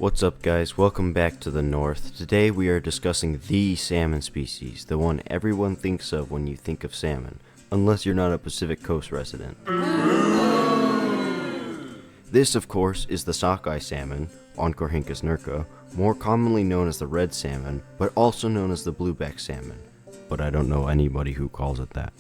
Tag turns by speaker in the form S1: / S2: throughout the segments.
S1: What's up, guys? Welcome back to the north. Today we are discussing the salmon species, the one everyone thinks of when you think of salmon, unless you're not a Pacific Coast resident. This, of course, is the sockeye salmon, Oncorhynchus nerca, more commonly known as the red salmon, but also known as the blueback salmon, but I don't know anybody who calls it that.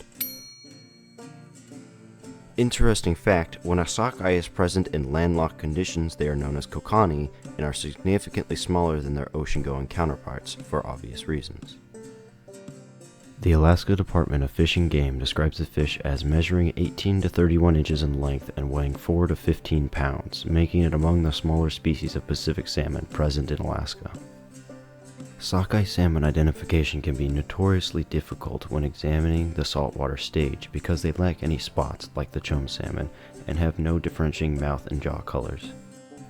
S1: Interesting fact, when a sockeye is present in landlocked conditions, they are known as kokanee and are significantly smaller than their ocean-going counterparts, for obvious reasons. The Alaska Department of Fish and Game describes the fish as measuring 18 to 31 inches in length and weighing 4 to 15 pounds, making it among the smaller species of Pacific salmon present in Alaska. Sockeye salmon identification can be notoriously difficult when examining the saltwater stage because they lack any spots like the chum salmon and have no differentiating mouth and jaw colors.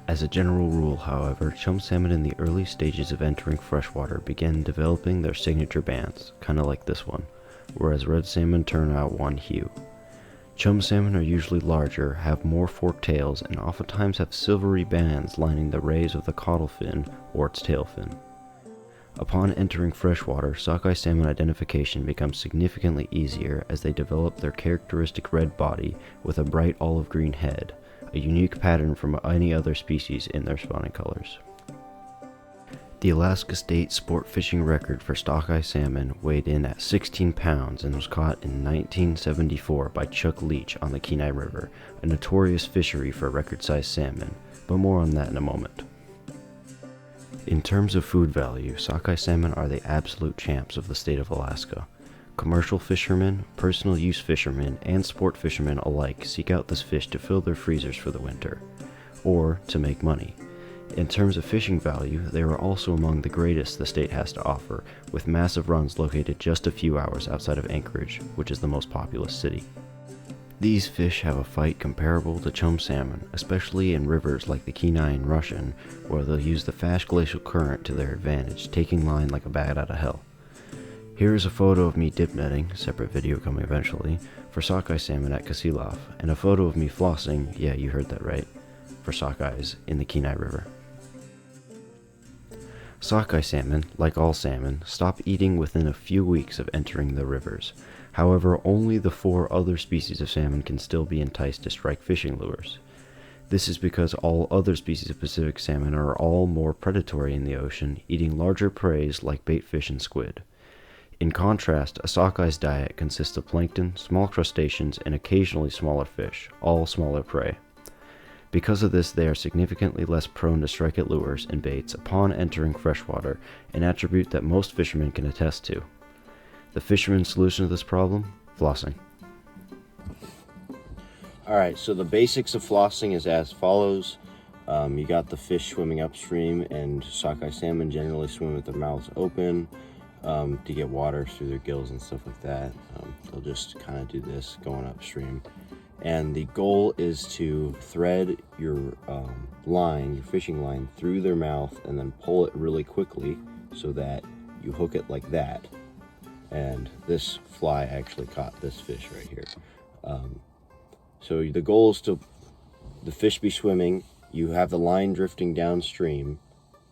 S1: As a general rule, however, chum salmon in the early stages of entering freshwater begin developing their signature bands, kinda like this one, whereas red salmon turn out one hue. Chum salmon are usually larger, have more forked tails, and oftentimes have silvery bands lining the rays of the caudal fin or its tail fin. Upon entering freshwater, sockeye salmon identification becomes significantly easier as they develop their characteristic red body with a bright olive green head, a unique pattern from any other species in their spawning colors. The Alaska State sport fishing record for sockeye salmon weighed in at 16 pounds and was caught in 1974 by Chuck Leach on the Kenai River, a notorious fishery for record-sized salmon, but more on that in a moment. In terms of food value, sockeye salmon are the absolute champs of the state of Alaska. Commercial fishermen, personal use fishermen, and sport fishermen alike seek out this fish to fill their freezers for the winter, or to make money. In terms of fishing value, they are also among the greatest the state has to offer, with massive runs located just a few hours outside of Anchorage, which is the most populous city. These fish have a fight comparable to chum salmon, especially in rivers like the Kenai and Russian, where they'll use the fast glacial current to their advantage, taking line like a bat out of hell. Here is a photo of me dip netting, separate video coming eventually, for sockeye salmon at Kasilof, and a photo of me flossing, yeah, you heard that right, for sockeyes in the Kenai River. Sockeye salmon, like all salmon, stop eating within a few weeks of entering the rivers. However, only the 4 other species of salmon can still be enticed to strike fishing lures. This is because all other species of Pacific salmon are all more predatory in the ocean, eating larger prey like baitfish and squid. In contrast, a sockeye's diet consists of plankton, small crustaceans, and occasionally smaller fish, all smaller prey. Because of this, they are significantly less prone to strike at lures and baits upon entering freshwater, an attribute that most fishermen can attest to. The fisherman's solution to this problem? Flossing. Alright, so the basics of flossing is as follows. You got the fish swimming upstream, and sockeye salmon generally swim with their mouths open to get water through their gills and stuff like that. They'll just kind of do this going upstream. And the goal is to thread your line, your fishing line, through their mouth and then pull it really quickly so that you hook it like that. And this fly actually caught this fish right here. So the goal is to the fish be swimming, you have the line drifting downstream,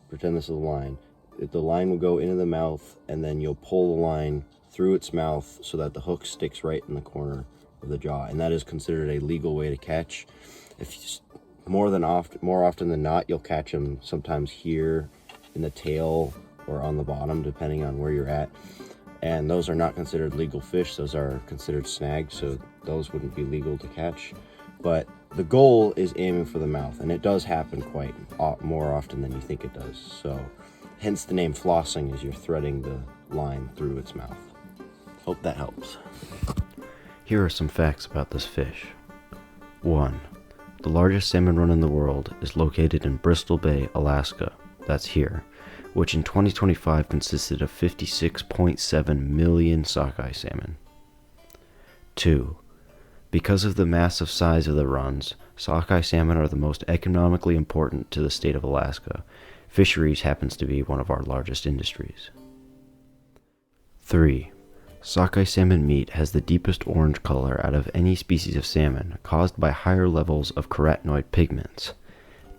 S1: pretend this is the line. The line will go into the mouth, and then you'll pull the line through its mouth so that the hook sticks right in the corner of the jaw, and that is considered a legal way to catch. If more often than not, you'll catch them sometimes here in the tail or on the bottom, depending on where you're at. And those are not considered legal fish. Those are considered snags, so those wouldn't be legal to catch. But the goal is aiming for the mouth, and it does happen quite more often than you think it does. So hence the name flossing, is you're threading the line through its mouth. Hope that helps. Here are some facts about this fish. 1. The largest salmon run in the world is located in Bristol Bay, Alaska. That's here, which in 2025 consisted of 56.7 million sockeye salmon. 2. Because of the massive size of the runs, sockeye salmon are the most economically important to the state of Alaska. Fisheries happens to be one of our largest industries. 3. Sockeye salmon meat has the deepest orange color out of any species of salmon, caused by higher levels of carotenoid pigments.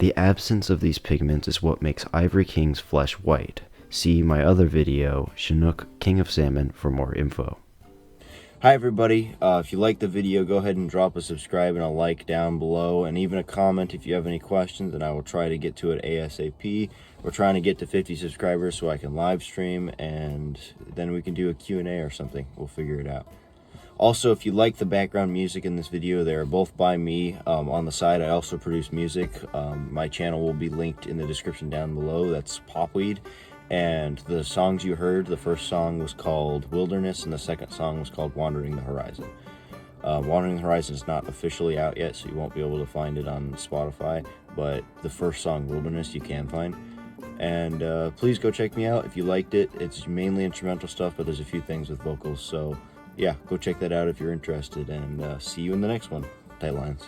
S1: The absence of these pigments is what makes Ivory King's flesh white. See my other video, Chinook King of Salmon, for more info. Hi everybody, if you liked the video, go ahead and drop a subscribe and a like down below, and even a comment if you have any questions, and I will try to get to it ASAP. We're trying to get to 50 subscribers so I can live stream, and then we can do a Q&A or something. We'll figure it out. Also, if you like the background music in this video, they are both by me. On the side, I also produce music. My channel will be linked in the description down below. That's Popweed. And the songs you heard, the first song was called Wilderness, and the second song was called Wandering the Horizon. Wandering the Horizon is not officially out yet, so you won't be able to find it on Spotify, but the first song, Wilderness, you can find. And please go check me out if you liked it. It's mainly instrumental stuff, but there's a few things with vocals, so yeah, go check that out if you're interested, and see you in the next one. Tight lines.